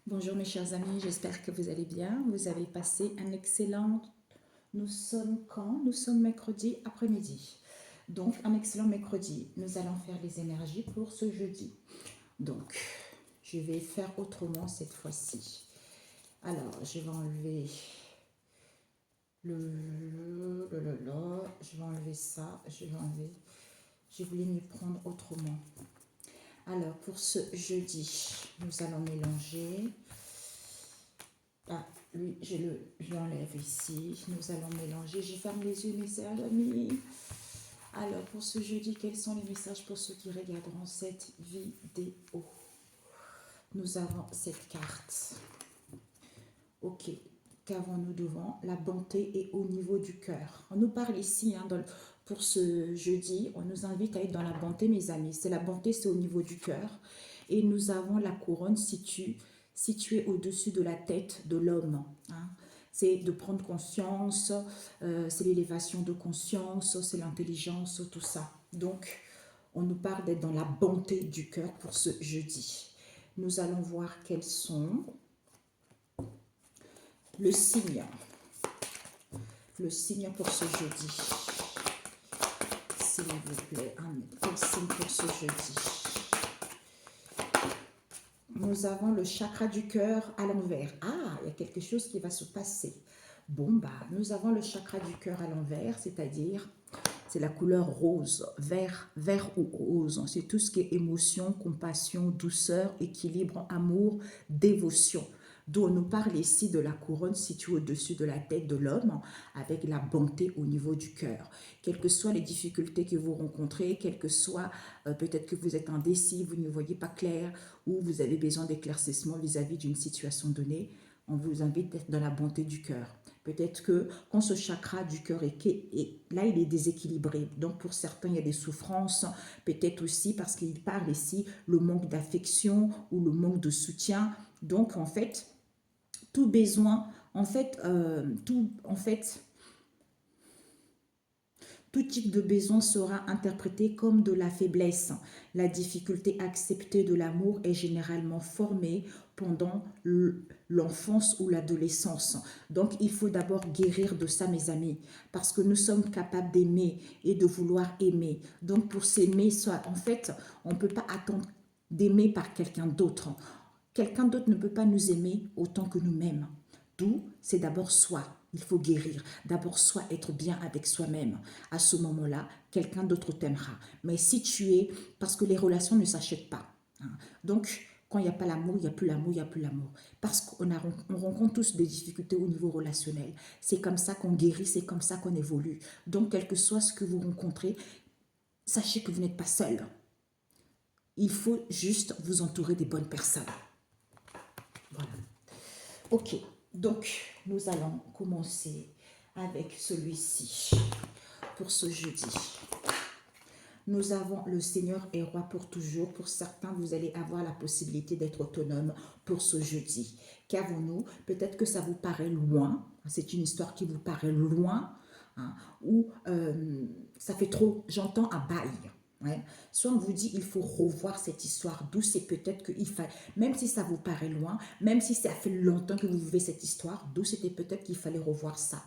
Bonjour mes chers amis, j'espère que vous allez bien. Vous avez passé un excellent... Nous sommes quand? Nous sommes mercredi après-midi. Donc un excellent mercredi. Nous allons faire les énergies pour ce jeudi. Donc je vais faire autrement cette fois-ci. Alors je vais enlever je vais enlever ça, je voulais m'y prendre autrement. Alors pour ce jeudi, nous allons mélanger. Ah, lui, je l'enlève ici. Nous allons mélanger. Je ferme les yeux, mes chers amis. Alors, pour ce jeudi, quels sont les messages pour ceux qui regarderont cette vidéo? Nous avons cette carte. Ok. Qu'avons-nous devant? La bonté est au niveau du cœur. On nous parle ici, pour ce jeudi, on nous invite à être dans la bonté, mes amis. C'est la bonté, c'est au niveau du cœur. Et nous avons la couronne située au-dessus de la tête de l'homme. Hein. C'est de prendre conscience, c'est l'élévation de conscience, c'est l'intelligence, tout ça. Donc, on nous parle d'être dans la bonté du cœur pour ce jeudi. Nous allons voir quels sont le signe pour ce jeudi. S'il vous plaît, quel signe pour ce jeudi? Nous avons le chakra du cœur à l'envers. Ah, il y a quelque chose qui va se passer. Bon, nous avons le chakra du cœur à l'envers, c'est-à-dire, c'est la couleur rose, vert ou rose. C'est tout ce qui est émotion, compassion, douceur, équilibre, amour, dévotion. D'où on nous parle ici de la couronne située au-dessus de la tête de l'homme, avec la bonté au niveau du cœur. Quelles que soient les difficultés que vous rencontrez, quelles que soient, peut-être que vous êtes indécis, vous ne voyez pas clair, ou vous avez besoin d'éclaircissement vis-à-vis d'une situation donnée, on vous invite d'être dans la bonté du cœur. Peut-être que quand ce chakra du cœur là, il est déséquilibré. Donc, pour certains, il y a des souffrances. Peut-être aussi parce qu'il parle ici le manque d'affection ou le manque de soutien. Donc, en fait, tout besoin, tout type de besoin sera interprété comme de la faiblesse. La difficulté à accepter de l'amour est généralement formée pendant l'enfance ou l'adolescence. Donc, il faut d'abord guérir de ça, mes amis, parce que nous sommes capables d'aimer et de vouloir aimer. Donc, pour s'aimer, en fait, on ne peut pas attendre d'aimer par quelqu'un d'autre. Quelqu'un d'autre ne peut pas nous aimer autant que nous-mêmes. D'où, c'est d'abord soi. Il faut guérir. D'abord, soi, être bien avec soi-même. À ce moment-là, quelqu'un d'autre t'aimera. Mais si tu es... Parce que les relations ne s'achètent pas. Hein. Donc, quand il n'y a pas l'amour, il n'y a plus l'amour, il n'y a plus l'amour. Parce qu'on rencontre tous des difficultés au niveau relationnel. C'est comme ça qu'on guérit, c'est comme ça qu'on évolue. Donc, quel que soit ce que vous rencontrez, sachez que vous n'êtes pas seul. Il faut juste vous entourer des bonnes personnes. Voilà. Ok, donc nous allons commencer avec celui-ci pour ce jeudi. Nous avons le Seigneur est roi pour toujours. Pour certains, vous allez avoir la possibilité d'être autonome pour ce jeudi. Qu'avons-nous? Peut-être que ça vous paraît loin. C'est une histoire qui vous paraît loin. Hein, ou ça fait trop, j'entends un bail. Ouais. Soit on vous dit il faut revoir cette histoire douce et peut-être qu'il fallait, même si ça vous paraît loin, même si ça fait longtemps que vous vivez cette histoire douce, c'était peut-être qu'il fallait revoir ça.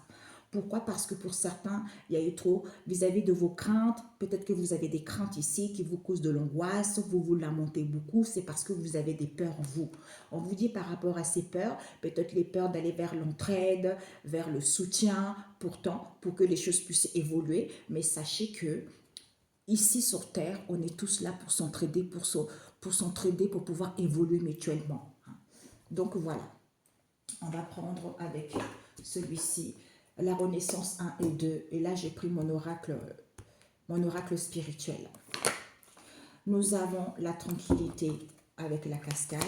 Pourquoi? Parce que pour certains, il y a eu trop vis-à-vis de vos craintes. Peut-être que vous avez des craintes ici qui vous causent de l'angoisse, vous vous lamentez beaucoup, c'est parce que vous avez des peurs, vous. On vous dit par rapport à ces peurs, peut-être les peurs d'aller vers l'entraide, vers le soutien, pourtant, pour que les choses puissent évoluer. Mais sachez que ici sur Terre, on est tous là pour s'entraider, pour pouvoir évoluer mutuellement. Donc voilà, on va prendre avec celui-ci, la Renaissance 1 et 2. Et là, j'ai pris mon oracle spirituel. Nous avons la tranquillité avec la cascade.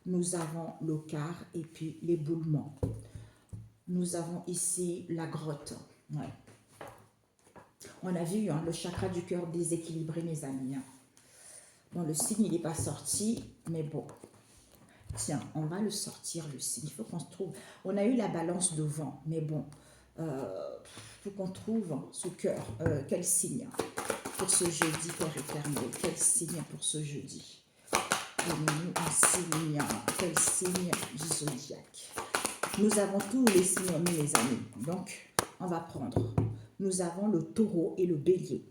Nous avons le quart et puis l'éboulement. Nous avons ici la grotte. Ouais. On a vu le chakra du cœur déséquilibré, mes amis. Bon, le signe, il n'est pas sorti, mais bon. Tiens, on va le sortir, le signe. Il faut qu'on se trouve. On a eu la balance devant, mais bon. Il faut qu'on trouve ce cœur. Quel signe pour ce jeudi, Père éternel? Quel signe pour ce jeudi? Donnez-nous un signe. Quel signe du zodiaque? Nous avons tous les signes en nous, les amis. Donc, on va prendre. Nous avons le taureau et le bélier.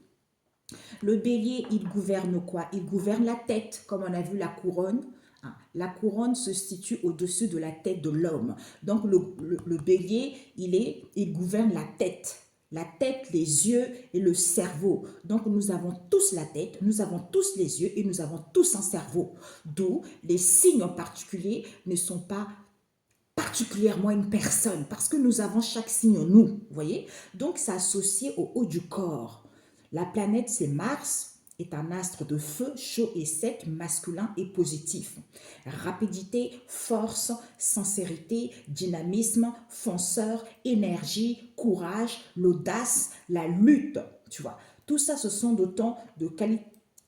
Le bélier, il gouverne quoi? Il gouverne la tête, comme on a vu la couronne. La couronne se situe au-dessus de la tête de l'homme. Donc, le bélier, il gouverne la tête. La tête, les yeux et le cerveau. Donc, nous avons tous la tête, nous avons tous les yeux et nous avons tous un cerveau. D'où les signes en particulier ne sont pas particulièrement une personne, parce que nous avons chaque signe en nous, vous voyez. Donc, c'est associé au haut du corps. La planète, c'est Mars, est un astre de feu, chaud et sec, masculin et positif. Rapidité, force, sincérité, dynamisme, fonceur, énergie, courage, l'audace, la lutte, tu vois. Tout ça, ce sont d'autant de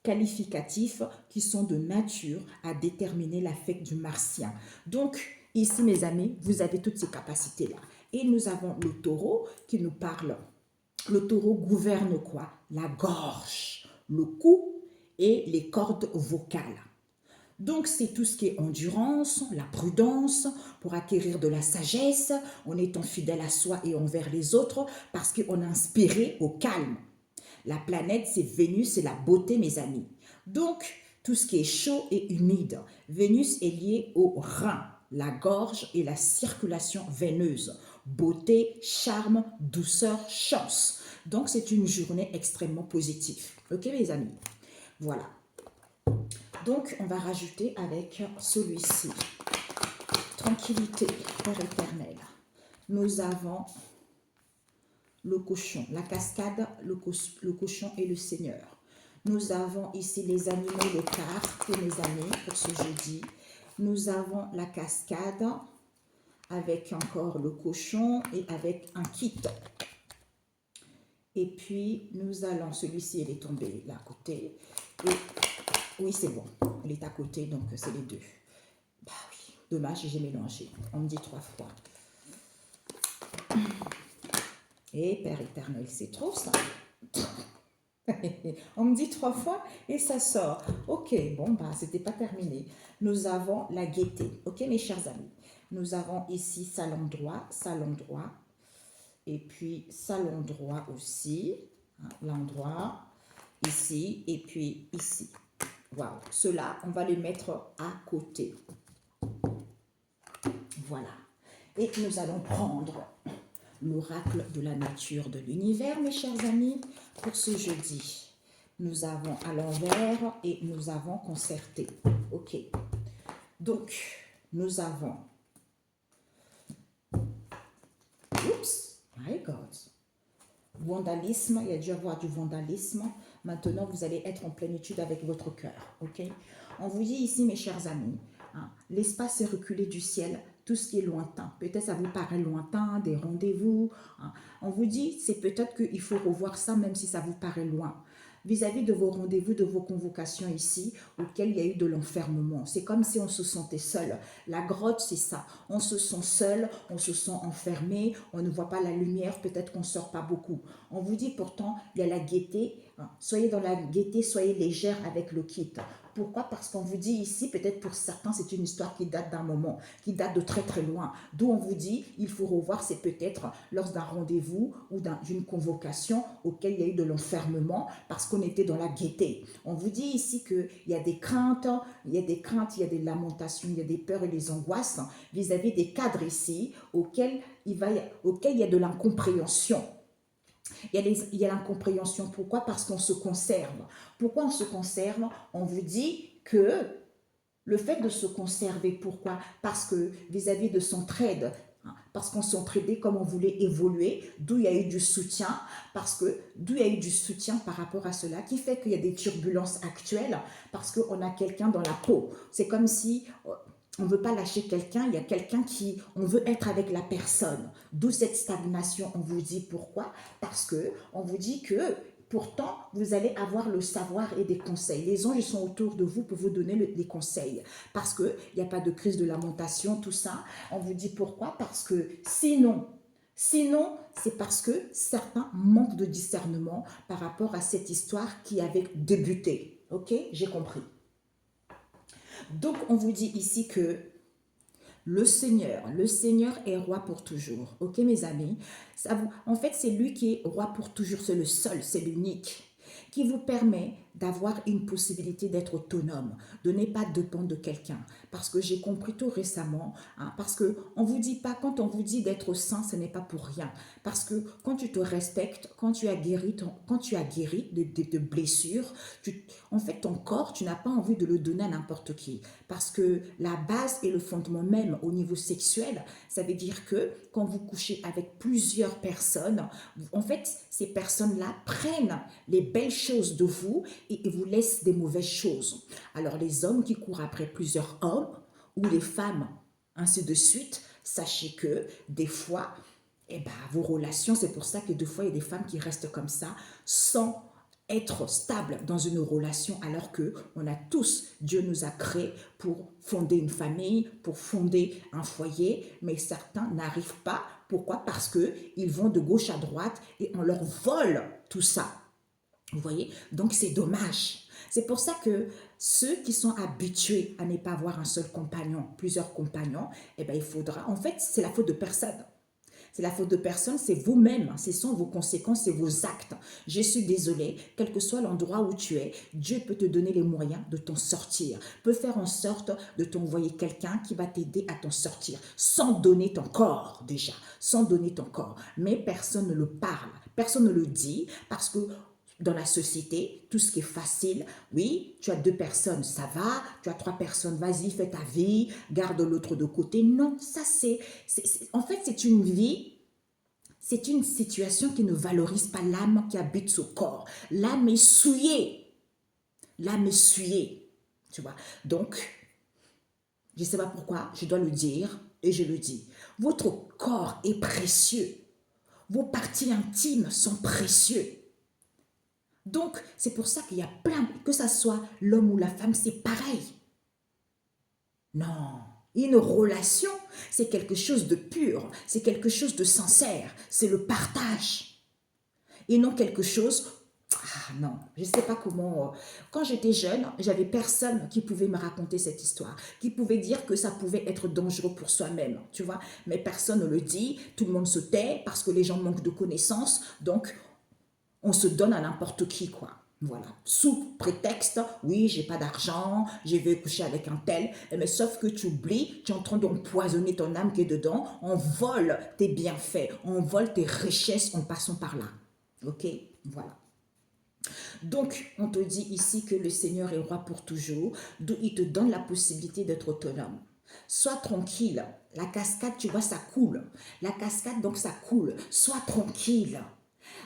qualificatifs qui sont de nature à déterminer l'affect du martien. Donc, ici, mes amis, vous avez toutes ces capacités-là. Et nous avons le taureau qui nous parle. Le taureau gouverne quoi? La gorge, le cou et les cordes vocales. Donc, c'est tout ce qui est endurance, la prudence, pour acquérir de la sagesse, en étant fidèle à soi et envers les autres, parce qu'on est inspiré au calme. La planète, c'est Vénus, c'est la beauté, mes amis. Donc, tout ce qui est chaud et humide. Vénus est lié au rein, la gorge et la circulation veineuse. Beauté, charme, douceur, chance. Donc, c'est une journée extrêmement positive. Ok, mes amis? Voilà. Donc, on va rajouter avec celui-ci. Tranquillité, Père éternel. Nous avons le cochon, la cascade, le cochon et le Seigneur. Nous avons ici les animaux, les cartes, mes amis, pour ce jeudi. Nous avons la cascade avec encore le cochon et avec un kit. Et puis, nous allons, celui-ci, il est tombé là à côté. Et oui, c'est bon, il est à côté, donc c'est les deux. Bah oui, dommage, j'ai mélangé. On me dit 3 fois. Et Père éternel, c'est trop ça. On me dit 3 fois et ça sort. Ok, bon, bah, c'était pas terminé. Nous avons la gaieté. Ok, mes chers amis. Nous avons ici salon droit, et puis salon droit aussi. L'endroit, ici, et puis ici. Waouh, ceux-là, on va les mettre à côté. Voilà. Et nous allons prendre l'oracle de la nature de l'univers, mes chers amis, pour ce jeudi. Nous avons à l'envers et nous avons concerté. Ok. Donc, nous avons... Oups, my God. Vandalisme, il y a dû avoir du vandalisme. Maintenant, vous allez être en plénitude avec votre cœur. Ok. On vous dit ici, mes chers amis, l'espace est reculé du ciel, tout ce qui est lointain. Peut-être ça vous paraît lointain, des rendez-vous. On vous dit, c'est peut-être qu'il faut revoir ça, même si ça vous paraît loin. Vis-à-vis de vos rendez-vous, de vos convocations ici, auxquelles il y a eu de l'enfermement. C'est comme si on se sentait seul. La grotte, c'est ça. On se sent seul, on se sent enfermé, on ne voit pas la lumière, peut-être qu'on ne sort pas beaucoup. On vous dit pourtant, il y a la gaieté. Soyez dans la gaieté, soyez légère avec le kit. Pourquoi? Parce qu'on vous dit ici, peut-être pour certains, c'est une histoire qui date d'un moment, qui date de très très loin. D'où on vous dit, il faut revoir, c'est peut-être lors d'un rendez-vous ou d'une convocation auquel il y a eu de l'enfermement parce qu'on était dans la gaieté. On vous dit ici qu'il y a des craintes, il y a des lamentations, il y a des peurs et des angoisses vis-à-vis des cadres ici auxquels il y a de l'incompréhension. Il y a l'incompréhension. Pourquoi? Parce qu'on se conserve. Pourquoi on se conserve? On vous dit que le fait de se conserver, pourquoi? Parce que vis-à-vis de s'entraide, parce qu'on s'entraidait comme on voulait évoluer, d'où il y a eu du soutien, d'où il y a eu du soutien par rapport à cela, qui fait qu'il y a des turbulences actuelles, parce qu'on a quelqu'un dans la peau. C'est comme si... on ne veut pas lâcher quelqu'un, il y a quelqu'un on veut être avec la personne. D'où cette stagnation. On vous dit pourquoi? Parce qu'on vous dit que pourtant, vous allez avoir le savoir et des conseils. Les anges sont autour de vous pour vous donner des conseils. Parce qu'il n'y a pas de crise de lamentation, tout ça. On vous dit pourquoi? Parce que sinon, c'est parce que certains manquent de discernement par rapport à cette histoire qui avait débuté. Ok? J'ai compris. Donc, on vous dit ici que le Seigneur est roi pour toujours. Ok, mes amis? En fait, c'est lui qui est roi pour toujours. C'est le seul, c'est l'unique, qui vous permet d'avoir une possibilité d'être autonome, de ne pas dépendre de quelqu'un. Parce que j'ai compris tout récemment, hein, parce que on vous dit pas, quand on vous dit d'être saint, ce n'est pas pour rien. Parce que quand tu te respectes, quand tu as guéri, de blessures, en fait, ton corps, tu n'as pas envie de le donner à n'importe qui. Parce que la base et le fondement même au niveau sexuel, ça veut dire que quand vous couchez avec plusieurs personnes, en fait, ces personnes-là prennent les belles choses de vous et vous laissent des mauvaises choses. Alors, les hommes qui courent après plusieurs hommes ou les femmes, ainsi de suite, sachez que des fois, eh ben, vos relations, c'est pour ça que des fois, il y a des femmes qui restent comme ça sans être stable dans une relation alors que on a tous, Dieu nous a créés pour fonder une famille, pour fonder un foyer, mais certains n'arrivent pas. Pourquoi? Parce que ils vont de gauche à droite et on leur vole tout ça. Vous voyez? Donc c'est dommage. C'est pour ça que ceux qui sont habitués à ne pas avoir un seul compagnon, plusieurs compagnons, eh ben il faudra, en fait, c'est la faute de personne. C'est la faute de personne, c'est vous-même, ce sont vos conséquences, c'est vos actes. Je suis désolée, quel que soit l'endroit où tu es, Dieu peut te donner les moyens de t'en sortir, peut faire en sorte de t'envoyer quelqu'un qui va t'aider à t'en sortir, sans donner ton corps déjà, sans donner ton corps. Mais personne ne le parle, personne ne le dit, parce que dans la société, tout ce qui est facile, oui, tu as 2 personnes, ça va, tu as 3 personnes, vas-y, fais ta vie, garde l'autre de côté. Non, ça en fait, c'est une vie, c'est une situation qui ne valorise pas l'âme qui habite ce corps. L'âme est souillée, tu vois. Donc, je ne sais pas pourquoi, je dois le dire et je le dis. Votre corps est précieux, vos parties intimes sont précieuses. Donc, c'est pour ça qu'il y a plein, que ça soit l'homme ou la femme, c'est pareil. Non, une relation, c'est quelque chose de pur, c'est quelque chose de sincère, c'est le partage. Et non quelque chose, ah non, je ne sais pas comment, quand j'étais jeune, j'avais personne qui pouvait me raconter cette histoire, qui pouvait dire que ça pouvait être dangereux pour soi-même, tu vois. Mais personne ne le dit, tout le monde se tait parce que les gens manquent de connaissances, donc on se donne à n'importe qui, quoi. Voilà. Sous prétexte, oui, j'ai pas d'argent, je vais coucher avec un tel, mais sauf que tu oublies, tu es en train d'empoisonner ton âme qui est dedans, on vole tes bienfaits, on vole tes richesses en passant par là. Ok? Voilà. Donc, on te dit ici que le Seigneur est roi pour toujours, d'où il te donne la possibilité d'être autonome. Sois tranquille. La cascade, tu vois, ça coule. La cascade, donc, ça coule. Sois tranquille.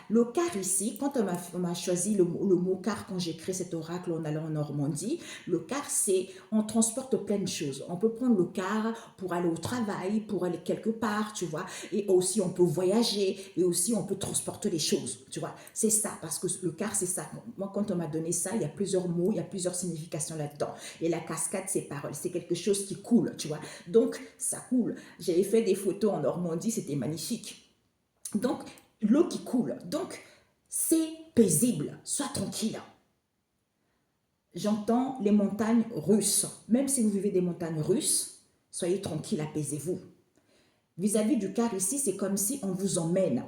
Le car ici, quand on m'a choisi le mot car quand j'ai créé cet oracle en allant en Normandie, le car c'est, on transporte plein de choses. On peut prendre le car pour aller au travail, pour aller quelque part, tu vois. Et aussi on peut voyager et aussi on peut transporter les choses, tu vois. C'est ça, parce que le car c'est ça. Moi quand on m'a donné ça, il y a plusieurs mots, il y a plusieurs significations là-dedans. Et la cascade c'est paroles, c'est quelque chose qui coule, tu vois. Donc ça coule. J'avais fait des photos en Normandie, c'était magnifique. Donc, l'eau qui coule. Donc, c'est paisible. Sois tranquille. J'entends les montagnes russes. Même si vous vivez des montagnes russes, soyez tranquille, apaisez-vous. Vis-à-vis du car ici, c'est comme si on vous emmène.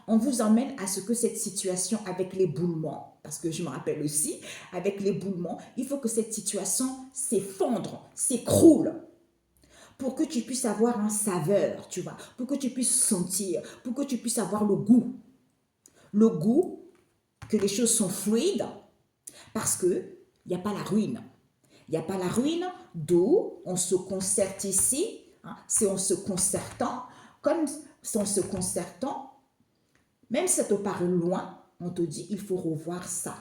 On vous emmène à ce que cette situation avec l'éboulement, parce que je me rappelle aussi, avec l'éboulement, il faut que cette situation s'effondre, s'écroule, pour que tu puisses avoir un saveur, tu vois, pour que tu puisses sentir, pour que tu puisses avoir le goût. Le goût, que les choses sont fluides, parce qu'il n'y a pas la ruine. Il n'y a pas la ruine, d'où on se concerte ici, hein, c'est en se concertant, comme c'est en se concertant, même si ça te paraît loin, on te dit il faut revoir ça.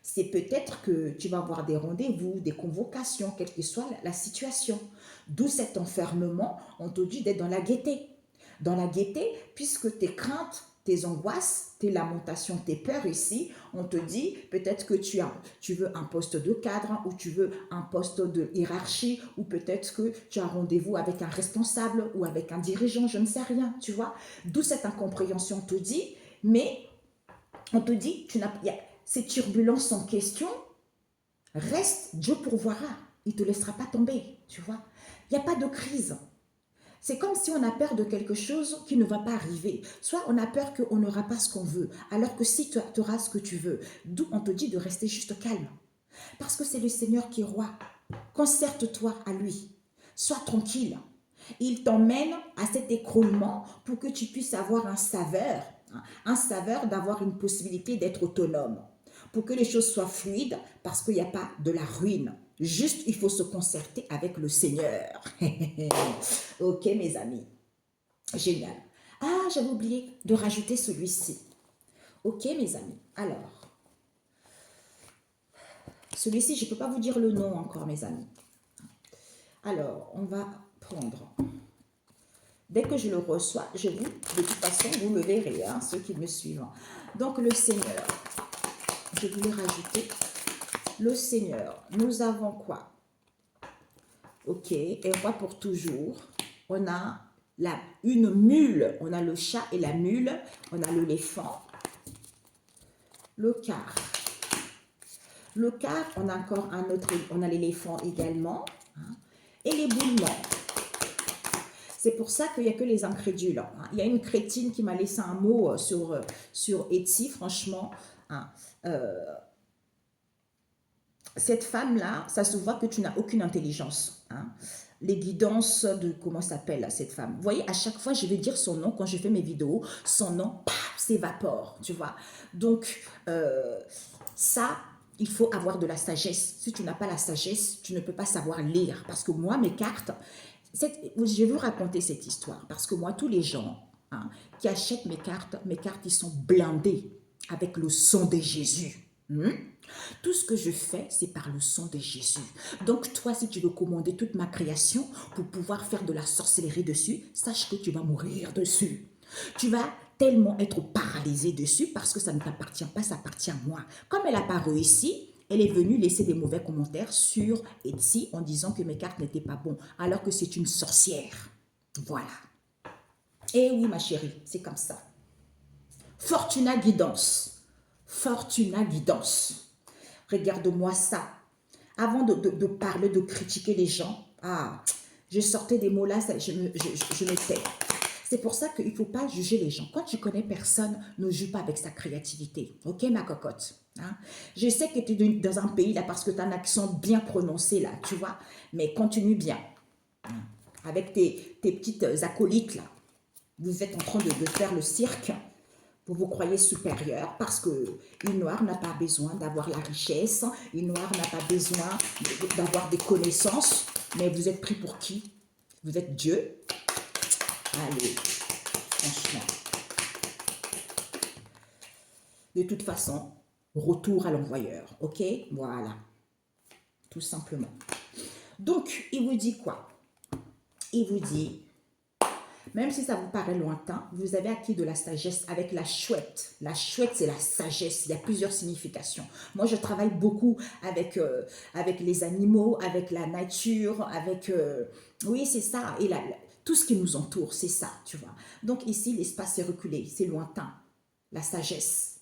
C'est peut-être que tu vas avoir des rendez-vous, des convocations, quelle que soit la situation. D'où cet enfermement, on te dit d'être dans la gaieté. Dans la gaieté, puisque tes craintes, tes angoisses, tes lamentations, tes peurs ici, on te dit peut-être que tu veux un poste de cadre ou tu veux un poste de hiérarchie ou peut-être que tu as rendez-vous avec un responsable ou avec un dirigeant, je ne sais rien, tu vois. D'où cette incompréhension, on te dit, mais on te dit, ces turbulences en question, reste, Dieu pourvoira. il ne te laissera pas tomber, tu vois. Il n'y a pas de crise. C'est comme si on a peur de quelque chose qui ne va pas arriver. Soit on a peur qu'on n'aura pas ce qu'on veut, alors que si tu auras ce que tu veux, d'où on te dit de rester juste calme. Parce que c'est le Seigneur qui est roi. Concerte-toi à lui. Sois tranquille. Il t'emmène à cet écroulement pour que tu puisses avoir un saveur d'avoir une possibilité d'être autonome, pour que les choses soient fluides, parce qu'il n'y a pas de la ruine. Juste, il faut se concerter avec le Seigneur. Ok, mes amis. Génial. Ah, j'avais oublié de rajouter celui-ci. Ok, mes amis. Alors, celui-ci, je ne peux pas vous dire le nom encore, mes amis. Alors, on va prendre. Dès que je le reçois, de toute façon, vous le verrez, hein, ceux qui me suivent. Donc, le Seigneur. Je voulais rajouter le Seigneur. Nous avons quoi? Ok, et roi pour toujours. On a une mule. On a le chat et la mule. On a l'éléphant. Le quart. Le quart, on a encore un autre. On a l'éléphant également. Hein, et l'éboulement. C'est pour ça qu'il n'y a que les incrédules. Hein. Il y a une crétine qui m'a laissé un mot sur Etsy, franchement. Hein. Cette femme-là, ça se voit que tu n'as aucune intelligence. Hein. Les guidances de, comment s'appelle cette femme? Vous voyez, à chaque fois, je vais dire son nom, quand je fais mes vidéos, son nom, s'évapore, tu vois. Donc, ça, il faut avoir de la sagesse. Si tu n'as pas la sagesse, tu ne peux pas savoir lire. Parce que moi, mes cartes, je vais vous raconter cette histoire. Parce que moi, tous les gens hein, qui achètent mes cartes, ils sont blindés avec le sang de Jésus. Tout ce que je fais, c'est par le sang de Jésus. Donc toi, si tu veux commander toute ma création pour pouvoir faire de la sorcellerie dessus, sache que tu vas mourir dessus. Tu vas tellement être paralysé dessus parce que ça ne t'appartient pas, ça appartient à moi. Comme elle n'a pas réussi, elle est venue laisser des mauvais commentaires sur Etsy en disant que mes cartes n'étaient pas bonnes, alors que c'est une sorcière. Voilà. Et oui, ma chérie, c'est comme ça. Fortuna Guidance. Fortuna Guidance. Regarde-moi ça. Avant de parler, de critiquer les gens, je sortais des mots là, je me tais. C'est pour ça qu'il ne faut pas juger les gens. Quand tu connais personne, ne joue pas avec sa créativité. Ok, ma cocotte? Hein? Je sais que tu es dans un pays là parce que tu as un accent bien prononcé là, tu vois. Mais continue bien. Avec tes petites acolytes là. Vous êtes en train de faire le cirque. Vous vous croyez supérieur parce qu'une noire n'a pas besoin d'avoir la richesse, une noire n'a pas besoin d'avoir des connaissances, mais vous êtes pris pour qui? Vous êtes Dieu? Allez, franchement. De toute façon, retour à l'envoyeur, ok? Voilà, tout simplement. Donc, il vous dit quoi? Il vous dit... Même si ça vous paraît lointain, vous avez acquis de la sagesse avec la chouette. La chouette, c'est la sagesse. Il y a plusieurs significations. Moi, je travaille beaucoup avec les animaux, avec la nature, avec... oui, c'est ça. Et tout ce qui nous entoure, c'est ça, tu vois. Donc ici, l'espace est reculé, c'est lointain. La sagesse.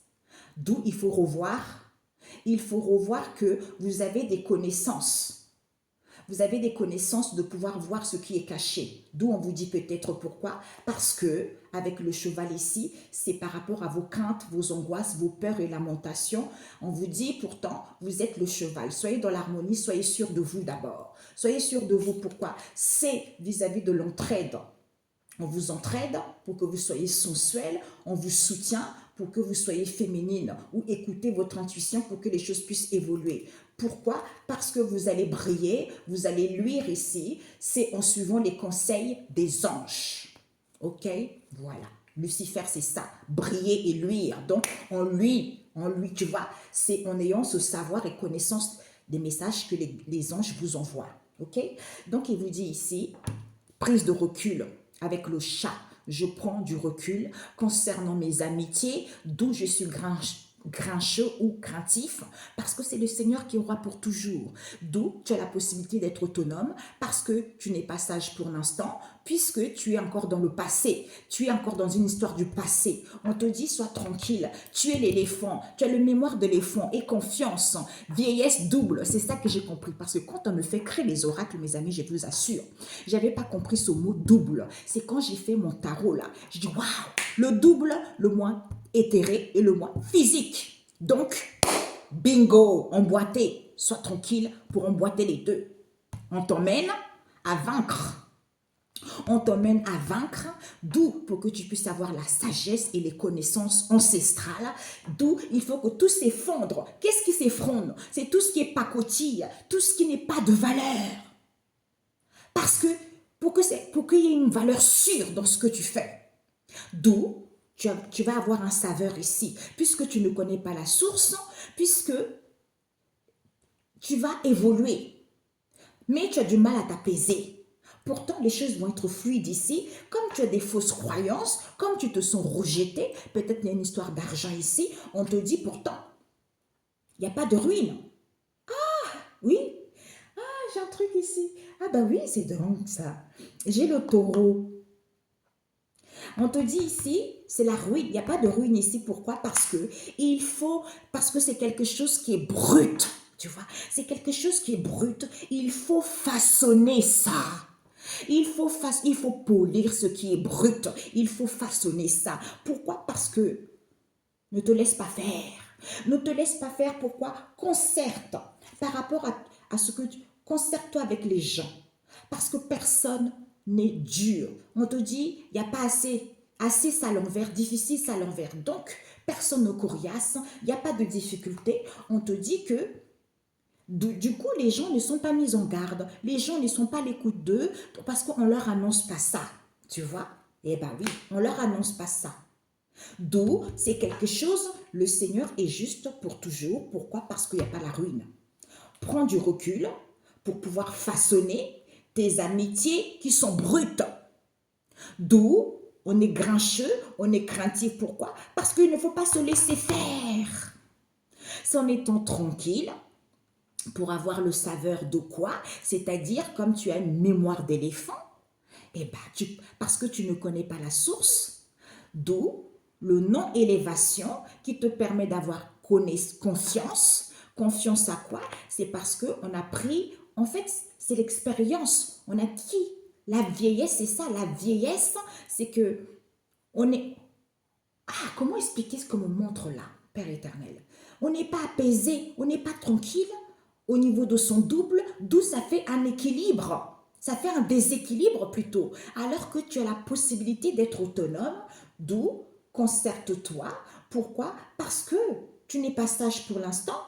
D'où il faut revoir. Il faut revoir que vous avez des connaissances. Vous avez des connaissances de pouvoir voir ce qui est caché. D'où on vous dit peut-être pourquoi. Parce que, avec le cheval ici, c'est par rapport à vos craintes, vos angoisses, vos peurs et lamentations. On vous dit pourtant, vous êtes le cheval. Soyez dans l'harmonie, soyez sûr de vous d'abord. Soyez sûr de vous. Pourquoi? C'est vis-à-vis de l'entraide. On vous entraide pour que vous soyez sensuel, on vous soutient pour que vous soyez féminine ou écoutez votre intuition pour que les choses puissent évoluer. Pourquoi? Parce que vous allez briller, vous allez luire ici, c'est en suivant les conseils des anges. Ok? Voilà. Lucifer, c'est ça, briller et luire. Donc, on lui, tu vois, c'est en ayant ce savoir et connaissance des messages que les anges vous envoient. Ok? Donc, il vous dit ici, prise de recul. Avec le chat, je prends du recul concernant mes amitiés, d'où je suis grincheux ou craintif, parce que c'est le Seigneur qui aura pour toujours. D'où tu as la possibilité d'être autonome, parce que tu n'es pas sage pour l'instant, puisque tu es encore dans le passé, tu es encore dans une histoire du passé. On te dit, sois tranquille, tu es l'éléphant, tu as le mémoire de l'éléphant et confiance, vieillesse double, c'est ça que j'ai compris, parce que quand on me fait créer les oracles, mes amis, je vous assure, j'avais pas compris ce mot double, c'est quand j'ai fait mon tarot là, je dis, waouh, le double, le moins éthéré et le moins physique. Donc, bingo, emboîté. Sois tranquille pour emboîter les deux. On t'emmène à vaincre. On t'emmène à vaincre, d'où pour que tu puisses avoir la sagesse et les connaissances ancestrales, d'où il faut que tout s'effondre. Qu'est-ce qui s'effondre? C'est tout ce qui est pacotille, tout ce qui n'est pas de valeur. Parce que pour qu'il y ait une valeur sûre dans ce que tu fais, d'où tu vas avoir un saveur ici, puisque tu ne connais pas la source, puisque tu vas évoluer, mais tu as du mal à t'apaiser. Pourtant, les choses vont être fluides ici. Comme tu as des fausses croyances, comme tu te sens rejeté, peut-être il y a une histoire d'argent ici, on te dit pourtant, il n'y a pas de ruine. Oui, j'ai un truc ici. Ah bah oui, c'est dingue ça. J'ai le taureau. On te dit ici, c'est la ruine. Il n'y a pas de ruine ici. Pourquoi? Parce que c'est quelque chose qui est brut. Tu vois, c'est quelque chose qui est brut. Il faut façonner ça. Il faut polir ce qui est brut. Il faut façonner ça. Pourquoi? Parce que ne te laisse pas faire. Ne te laisse pas faire. Pourquoi? Concerte par rapport à ce que tu... Concerte-toi avec les gens. Parce que personne n'est dur. On te dit, il n'y a pas assez ça à l'envers, difficile ça à l'envers. Donc, personne ne coriace, il n'y a pas de difficulté. On te dit que, du coup, les gens ne sont pas mis en garde. Les gens ne sont pas à l'écoute d'eux parce qu'on ne leur annonce pas ça. Tu vois? Eh bien oui, on ne leur annonce pas ça. D'où, c'est quelque chose, le Seigneur est juste pour toujours. Pourquoi? Parce qu'il n'y a pas la ruine. Prends du recul pour pouvoir façonner tes amitiés qui sont brutes. D'où on est grincheux, on est craintif. Pourquoi? Parce qu'il ne faut pas se laisser faire. C'est en étant tranquille pour avoir le saveur de quoi? C'est-à-dire comme tu as une mémoire d'éléphant, eh ben, parce que tu ne connais pas la source, d'où le non-élévation qui te permet d'avoir confiance. Confiance à quoi? C'est parce qu'on a pris, en fait, c'est l'expérience. On a acquis. La vieillesse, c'est ça. La vieillesse, c'est que on est... Ah, comment expliquer ce qu'on me montre là, Père éternel? On n'est pas apaisé, on n'est pas tranquille au niveau de son double, d'où ça fait un équilibre. Ça fait un déséquilibre plutôt. Alors que tu as la possibilité d'être autonome, d'où concerte-toi. Pourquoi? Parce que tu n'es pas sage pour l'instant.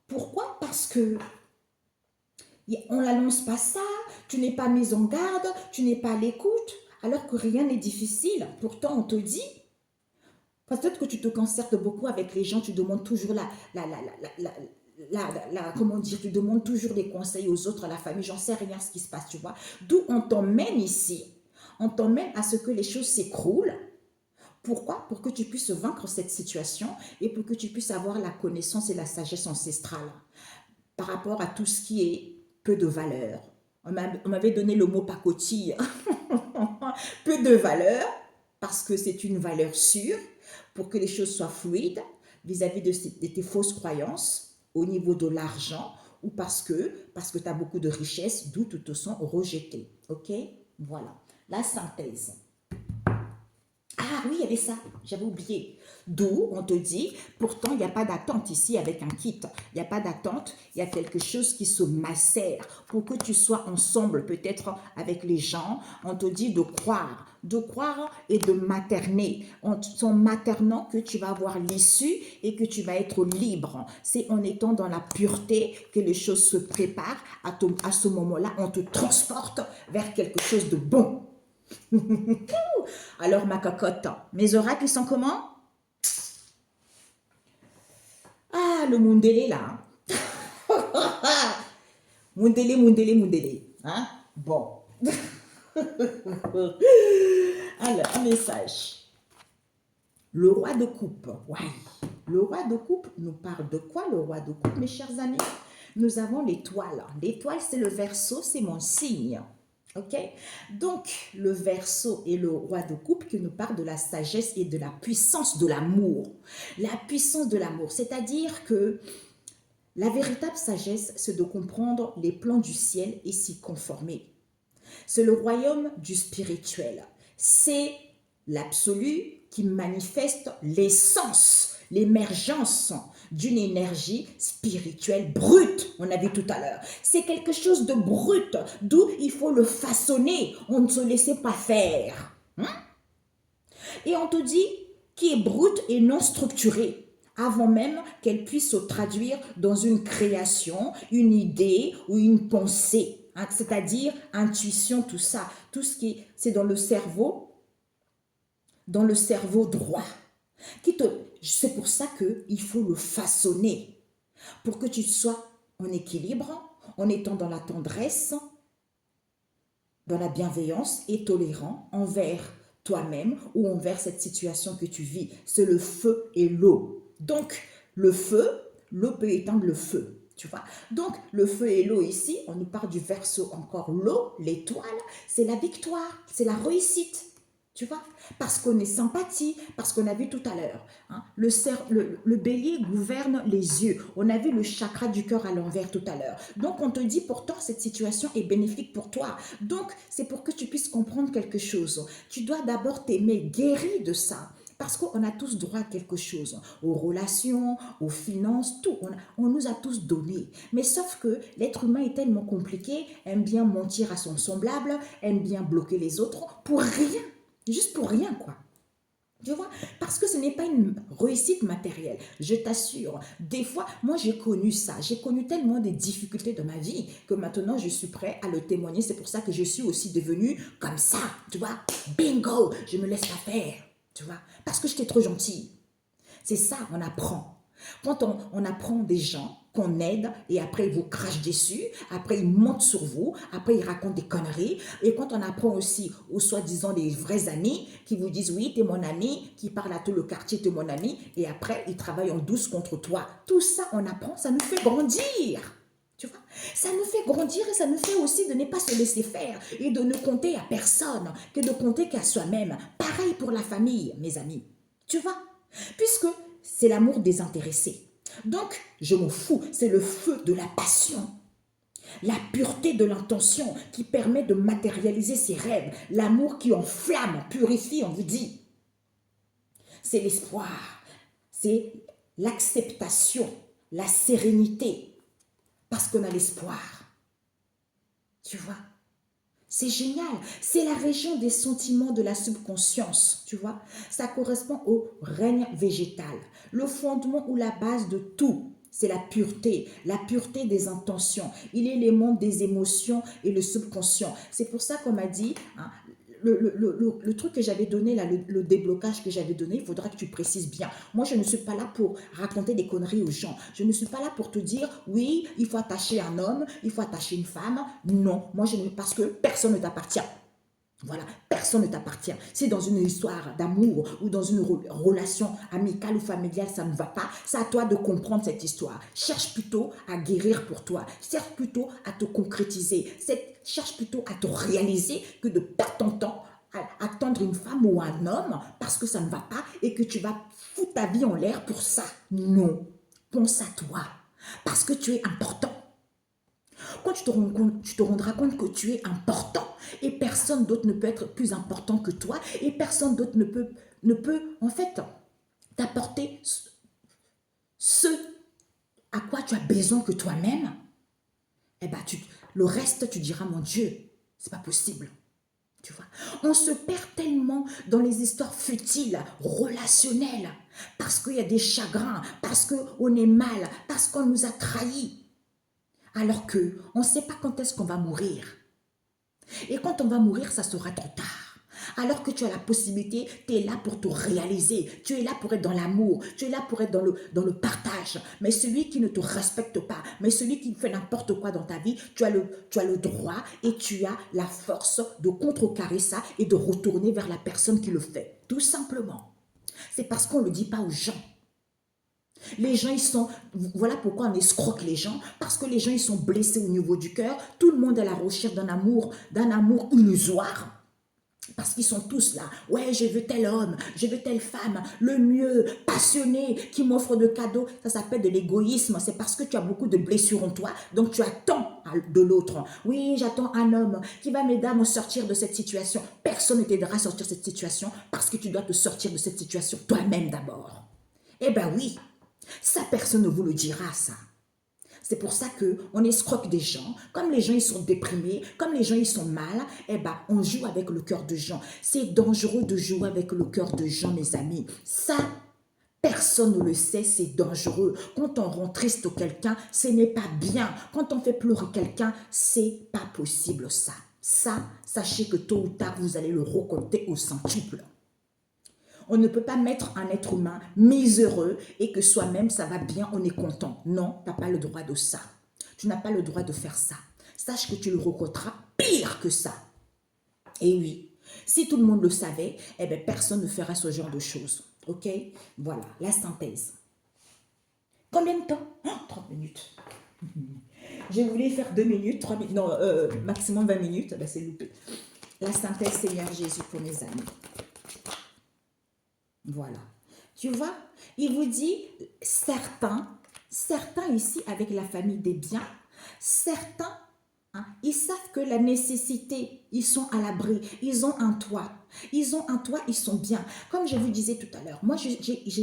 Pourquoi? Parce que on n'annonce pas ça, tu n'es pas mise en garde, tu n'es pas à l'écoute, alors que rien n'est difficile. Pourtant, on te dit, peut-être que tu te concertes beaucoup avec les gens, tu demandes toujours comment dire, tu demandes toujours des conseils aux autres, à la famille, j'en sais rien ce qui se passe, tu vois. D'où on t'emmène ici, on t'emmène à ce que les choses s'écroulent. Pourquoi? Pour que tu puisses vaincre cette situation et pour que tu puisses avoir la connaissance et la sagesse ancestrale par rapport à tout ce qui est peu de valeur. On m'avait donné le mot pacotille. Peu de valeur, parce que c'est une valeur sûre, pour que les choses soient fluides vis-à-vis de tes fausses croyances au niveau de l'argent, ou parce que tu as beaucoup de richesses, d'où tu te sens rejeté. Ok? Voilà. La synthèse. Ah oui, il y avait ça, j'avais oublié. D'où on te dit, pourtant il n'y a pas d'attente ici avec un kit. Il n'y a pas d'attente, il y a quelque chose qui se macère pour que tu sois ensemble peut-être avec les gens. On te dit de croire et de materner. C'est en maternant que tu vas avoir l'issue et que tu vas être libre. C'est en étant dans la pureté que les choses se préparent. À ce moment-là, on te transporte vers quelque chose de bon. Alors ma cocotte, mes oracles ils sont comment? Ah, le Mundélé là. Mundélé. Hein? Bon. Alors, un message. Le roi de coupe. Ouais. Le roi de coupe nous parle de quoi, le roi de coupe, mes chers amis? Nous avons l'étoile. L'étoile, c'est le Verseau, c'est mon signe. Ok? Donc, le Verseau et le roi de coupe qui nous parle de la sagesse et de la puissance de l'amour. La puissance de l'amour, c'est-à-dire que la véritable sagesse, c'est de comprendre les plans du ciel et s'y conformer. C'est le royaume du spirituel. C'est l'absolu qui manifeste l'essence, l'émergence d'une énergie spirituelle brute, on a vu tout à l'heure. C'est quelque chose de brut, d'où il faut le façonner. On ne se laissait pas faire. Et on te dit qui est brute et non structurée avant même qu'elle puisse se traduire dans une création, une idée ou une pensée. C'est-à-dire intuition, tout ça. Tout ce qui c'est dans le cerveau droit. C'est pour ça qu'il faut le façonner pour que tu sois en équilibre, en étant dans la tendresse, dans la bienveillance et tolérant envers toi-même ou envers cette situation que tu vis. C'est le feu et l'eau. Donc, le feu, l'eau peut éteindre le feu. Tu vois? Donc, le feu et l'eau ici, on nous parle du Verseau encore. L'eau, l'étoile, c'est la victoire, c'est la réussite. Tu vois? Parce qu'on est sympathie, parce qu'on a vu tout à l'heure. Le bélier gouverne les yeux. On a vu le chakra du cœur à l'envers tout à l'heure. Donc, on te dit pourtant, cette situation est bénéfique pour toi. Donc, c'est pour que tu puisses comprendre quelque chose. Tu dois d'abord t'aimer guéri de ça. Parce qu'on a tous droit à quelque chose, aux relations, aux finances, tout. On nous a tous donné. Mais sauf que l'être humain est tellement compliqué, aime bien mentir à son semblable, aime bien bloquer les autres pour rien. Juste pour rien, quoi. Tu vois? Parce que ce n'est pas une réussite matérielle. Je t'assure. Des fois, moi, j'ai connu ça. J'ai connu tellement des difficultés dans ma vie que maintenant, je suis prêt à le témoigner. C'est pour ça que je suis aussi devenue comme ça. Tu vois? Bingo! Je me laisse pas faire. Tu vois? Parce que j'étais trop gentille. C'est ça, on apprend. Quand on apprend des gens qu'on aide et après ils vous crachent dessus, après ils montent sur vous, après ils racontent des conneries. Et quand on apprend aussi aux soi-disant des vrais amis qui vous disent oui, t'es mon ami, qui parlent à tout le quartier, t'es mon ami, et après ils travaillent en douce contre toi. Tout ça, on apprend, ça nous fait grandir. Tu vois, ça nous fait grandir et ça nous fait aussi de ne pas se laisser faire et de ne compter à personne que de compter qu'à soi-même. Pareil pour la famille, mes amis. Tu vois, puisque c'est l'amour désintéressé. Donc, je m'en fous, c'est le feu de la passion. La pureté de l'intention qui permet de matérialiser ses rêves. L'amour qui enflamme, purifie, on vous dit. C'est l'espoir, c'est l'acceptation, la sérénité. Parce qu'on a l'espoir. Tu vois? C'est génial. C'est la région des sentiments de la subconscience, tu vois. Ça correspond au règne végétal. Le fondement ou la base de tout, c'est la pureté des intentions. Il est l'élément des émotions et le subconscient. C'est pour ça qu'on m'a dit, le truc que j'avais donné, là, le déblocage que j'avais donné, il faudra que tu précises bien. Moi, je ne suis pas là pour raconter des conneries aux gens. Je ne suis pas là pour te dire, oui, il faut attacher un homme, il faut attacher une femme. Non, moi, parce que personne ne t'appartient. Voilà, personne ne t'appartient. Si dans une histoire d'amour ou dans une relation amicale ou familiale, ça ne va pas, c'est à toi de comprendre cette histoire. Cherche plutôt à guérir pour toi. Cherche plutôt à te concrétiser. Cherche plutôt à te réaliser que de perdre ton temps à attendre une femme ou un homme parce que ça ne va pas et que tu vas foutre ta vie en l'air pour ça. Non, pense à toi parce que tu es important. Quand tu te rendras compte que tu es important et personne d'autre ne peut être plus important que toi et personne d'autre ne peut en fait t'apporter ce à quoi tu as besoin que toi-même, eh ben le reste tu diras mon Dieu, c'est pas possible. Tu vois, on se perd tellement dans les histoires futiles, relationnelles, parce qu'il y a des chagrins, parce qu'on est mal, parce qu'on nous a trahis. Alors qu'on ne sait pas quand est-ce qu'on va mourir. Et quand on va mourir, ça sera trop tard. Alors que tu as la possibilité, tu es là pour te réaliser. Tu es là pour être dans l'amour. Tu es là pour être dans le partage. Mais celui qui ne te respecte pas, mais celui qui fait n'importe quoi dans ta vie, tu as le droit et tu as la force de contrecarrer ça et de retourner vers la personne qui le fait. Tout simplement. C'est parce qu'on ne le dit pas aux gens. Les gens, ils sont... Voilà pourquoi on escroque les gens. Parce que les gens, ils sont blessés au niveau du cœur. Tout le monde est à la recherche d'un amour illusoire. Parce qu'ils sont tous là. Ouais, je veux tel homme, je veux telle femme, le mieux, passionné, qui m'offre de cadeaux. Ça s'appelle de l'égoïsme. C'est parce que tu as beaucoup de blessures en toi. Donc tu attends de l'autre. Oui, j'attends un homme qui va m'aider à me sortir de cette situation. Personne ne t'aidera à sortir de cette situation parce que tu dois te sortir de cette situation toi-même d'abord. Eh ben oui, ça personne ne vous le dira ça. C'est pour ça qu'on escroque des gens. Comme les gens ils sont déprimés, comme les gens ils sont mal, eh ben, on joue avec le cœur de gens. C'est dangereux de jouer avec le cœur de gens, mes amis. Ça, personne ne le sait, c'est dangereux. Quand on rend triste quelqu'un, ce n'est pas bien. Quand on fait pleurer quelqu'un, c'est pas possible ça. Ça, sachez que tôt ou tard, vous allez le récolter au centuple. On ne peut pas mettre un être humain miséreux et que soi-même ça va bien, on est content. Non, tu n'as pas le droit de ça. Tu n'as pas le droit de faire ça. Sache que tu le récolteras pire que ça. Et oui, si tout le monde le savait, eh bien, personne ne ferait ce genre de choses. Ok? Voilà, la synthèse. Combien de temps? 30 minutes. Je voulais faire 2 minutes, 3 minutes, non, maximum 20 minutes. Ben, c'est loupé. La synthèse, Seigneur Jésus, pour mes amis. Voilà. Tu vois, il vous dit, certains ici avec la famille des biens, certains, hein, ils savent que la nécessité, ils sont à l'abri, ils ont un toit. Ils ont un toit, ils sont bien. Comme je vous disais tout à l'heure, moi j'ai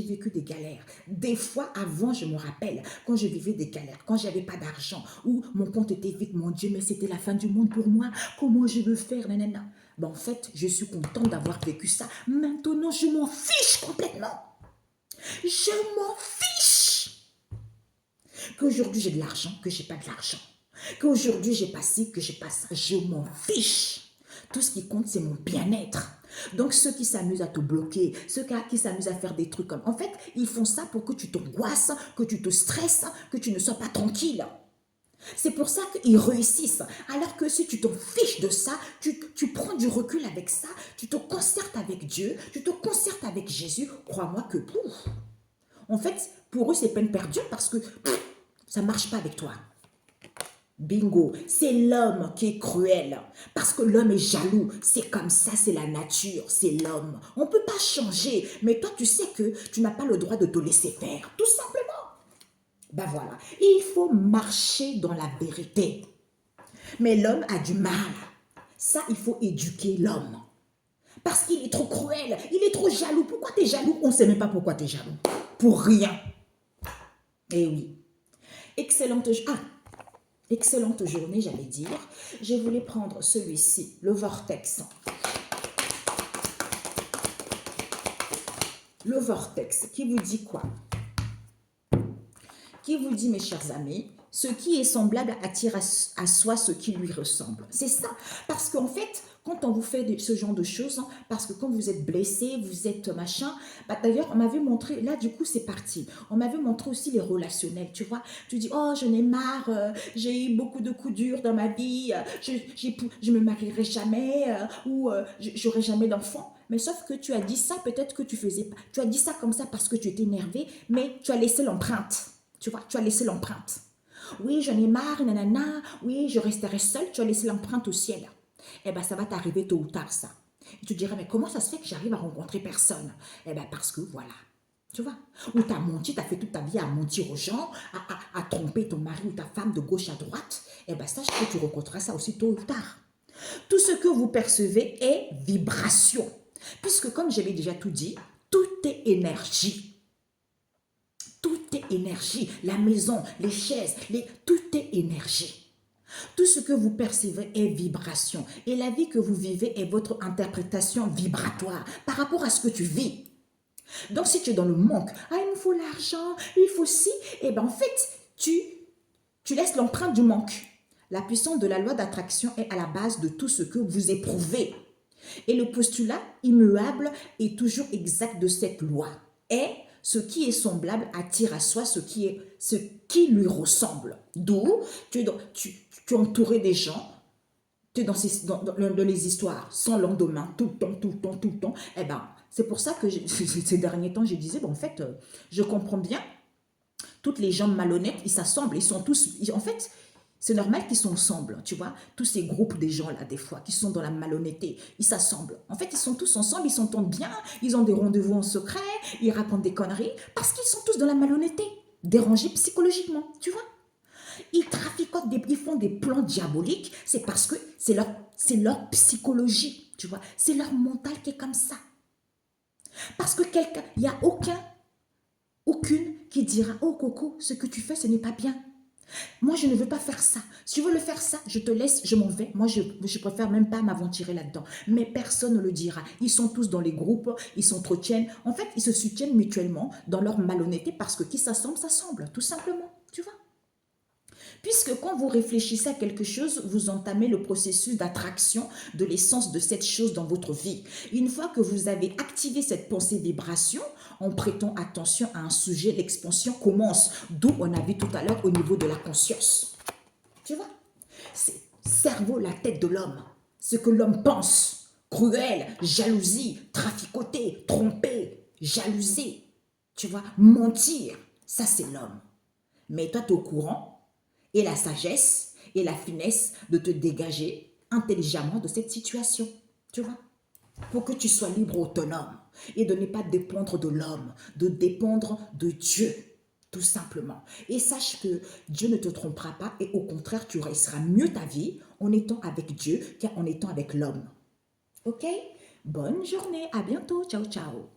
vécu des galères. Des fois avant, je me rappelle, quand je vivais des galères, quand j'avais pas d'argent, où mon compte était vide, mon Dieu, mais c'était la fin du monde pour moi. Comment je veux faire, nanana. Ben, en fait, je suis contente d'avoir vécu ça. Maintenant, je m'en fiche complètement. Je m'en fiche. Qu'aujourd'hui, j'ai de l'argent, que j'ai pas de l'argent. Qu'aujourd'hui, j'ai pas ci, que j'ai pas ça. Je m'en fiche. Tout ce qui compte, c'est mon bien-être. Donc, ceux qui s'amusent à te bloquer, ceux qui s'amusent à faire des trucs comme... En fait, ils font ça pour que tu t'angoisses, que tu te stresses, que tu ne sois pas tranquille. C'est pour ça qu'ils réussissent. Alors que si tu t'en fiches de ça, tu prends du recul avec ça, tu te concertes avec Dieu, tu te concertes avec Jésus, crois-moi que pouf. En fait, pour eux, c'est peine perdue parce que ça ne marche pas avec toi. Bingo, c'est l'homme qui est cruel parce que l'homme est jaloux. C'est comme ça, c'est la nature, c'est l'homme. On ne peut pas changer, mais toi, tu sais que tu n'as pas le droit de te laisser faire, tout simplement. Ben voilà, il faut marcher dans la vérité. Mais l'homme a du mal. Ça, il faut éduquer l'homme. Parce qu'il est trop cruel, il est trop jaloux. Pourquoi tu es jaloux? On ne sait même pas pourquoi tu es jaloux. Pour rien. Eh oui. Excellente journée, j'allais dire. Je voulais prendre celui-ci, le vortex. Le vortex, qui vous dit quoi? Qui vous dit, mes chers amis, ce qui est semblable attire à soi ce qui lui ressemble. C'est ça. Parce qu'en fait, quand on vous fait ce genre de choses, hein, parce que quand vous êtes blessé, vous êtes machin, bah, d'ailleurs, on m'avait montré, là, du coup, c'est parti. On m'avait montré aussi les relationnels, tu vois. Tu dis, oh, j'en ai marre, j'ai eu beaucoup de coups durs dans ma vie, je me marierai jamais, ou j'aurai jamais d'enfant. Mais sauf que tu as dit ça, peut-être que tu as dit ça comme ça parce que tu étais énervé, mais tu as laissé l'empreinte. Tu vois, tu as laissé l'empreinte. Oui, j'en ai marre, nanana. Oui, je resterai seule. Tu as laissé l'empreinte au ciel. Eh bien, ça va t'arriver tôt ou tard, ça. Et tu te diras, mais comment ça se fait que j'arrive à rencontrer personne? Eh bien, parce que voilà. Tu vois, ou tu as menti, tu as fait toute ta vie à mentir aux gens, à tromper ton mari ou ta femme de gauche à droite. Eh bien, sache que tu rencontreras ça aussi tôt ou tard. Tout ce que vous percevez est vibration. Puisque, comme j'avais déjà tout dit, tout est énergie. Tout est énergie. La maison, les chaises, tout est énergie. Tout ce que vous percevez est vibration. Et la vie que vous vivez est votre interprétation vibratoire par rapport à ce que tu vis. Donc, si tu es dans le manque, ah, il me faut l'argent, il faut ci, et bien en fait, tu laisses l'empreinte du manque. La puissance de la loi d'attraction est à la base de tout ce que vous éprouvez. Et le postulat immuable est toujours exact de cette loi. Et ce qui est semblable attire à soi ce qui lui ressemble. D'où tu es entouré des gens, tu es dans les histoires sans lendemain, tout le temps. Eh ben, c'est pour ça que ces derniers temps, je disais, bon, en fait, je comprends bien Toutes les gens malhonnêtes, ils s'assemblent, ils sont tous... En fait, c'est normal qu'ils sont ensemble, tu vois. Tous ces groupes des gens là, des fois, qui sont dans la malhonnêteté, ils s'assemblent. En fait, ils sont tous ensemble, ils s'entendent bien, ils ont des rendez-vous en secret, ils racontent des conneries, parce qu'ils sont tous dans la malhonnêteté, dérangés psychologiquement, tu vois. Ils traficotent, ils font des plans diaboliques, c'est parce que c'est leur psychologie, tu vois. C'est leur mental qui est comme ça. Parce que il n'y a aucune qui dira, oh Coco, ce que tu fais, ce n'est pas bien. Moi, je ne veux pas faire ça. Si tu veux le faire ça, je te laisse, je m'en vais. Moi, je préfère même pas m'aventurer là-dedans. Mais personne ne le dira. Ils sont tous dans les groupes, ils s'entretiennent. En fait, ils se soutiennent mutuellement dans leur malhonnêteté parce que qui s'assemble, tout simplement. Tu vois? Puisque quand vous réfléchissez à quelque chose, vous entamez le processus d'attraction de l'essence de cette chose dans votre vie. Une fois que vous avez activé cette pensée vibration, en prêtant attention à un sujet, l'expansion commence, d'où on a vu tout à l'heure au niveau de la conscience. Tu vois? C'est cerveau, la tête de l'homme. Ce que l'homme pense. Cruel, jalousie, traficoter, tromper, jalouser. Tu vois? Mentir. Ça, c'est l'homme. Mais toi, tu es au courant et la sagesse et la finesse de te dégager intelligemment de cette situation. Tu vois? Pour que tu sois libre, autonome et de ne pas dépendre de l'homme, de dépendre de Dieu, tout simplement. Et sache que Dieu ne te trompera pas et au contraire, tu réussiras mieux ta vie en étant avec Dieu qu'en étant avec l'homme. Ok? Bonne journée, à bientôt, ciao ciao.